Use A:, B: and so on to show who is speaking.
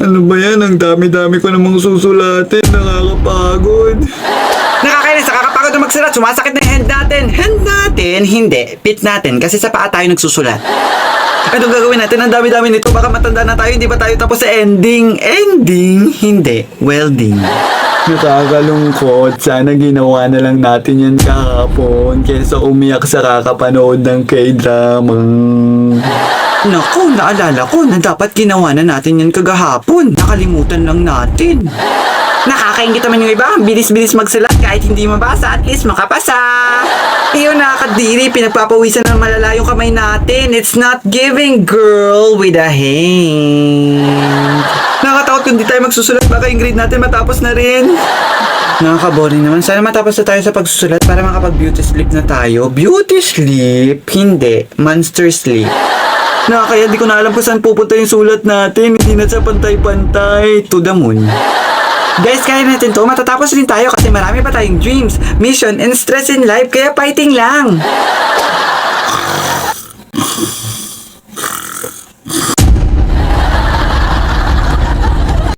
A: Ano ba yan? Ang dami-dami ko namang susulatin. Nakakapagod.
B: Nakakainis, nakakapagod na magsulat. Sumasakit na yung hand natin. Hand natin? Hindi. Pit natin. Kasi sa paa tayo nagsusulat. Anong gagawin natin? Ang dami-dami nito. Baka matanda na tayo. Hindi pa tayo tapos sa ending. Ending? Hindi. Welding.
A: Nakakalungkot. Sana ginawa na lang natin yan kahapon kesa umiyak sa kakapanood ng K-drama.
B: Naku, naalala ko na dapat ginawa na natin yan kagahapon. Nakalimutan lang natin. Nakakaingit naman yung iba. Bilis-bilis magsulat kahit hindi mabasa. At least makapasa. Iyon, nakakadiri. Pinagpapawisan ng malala yung kamay natin. It's not giving, girl, with a hand. Nakakatakot kung di tayo magsusulat. Baka yung grade natin matapos na rin. Nakaka-boring naman. Sana matapos na tayo sa pagsusulat para makapag-beauty sleep na tayo. Beauty sleep? Hindi. Monster sleep. Kaya di ko na alam kung saan pupunta yung sulat natin. Hindi na sa pantay-pantay. To the moon. Guys, kaya natin to. Matatapos rin tayo kasi marami pa tayong dreams, mission, and stress in life. Kaya fighting lang.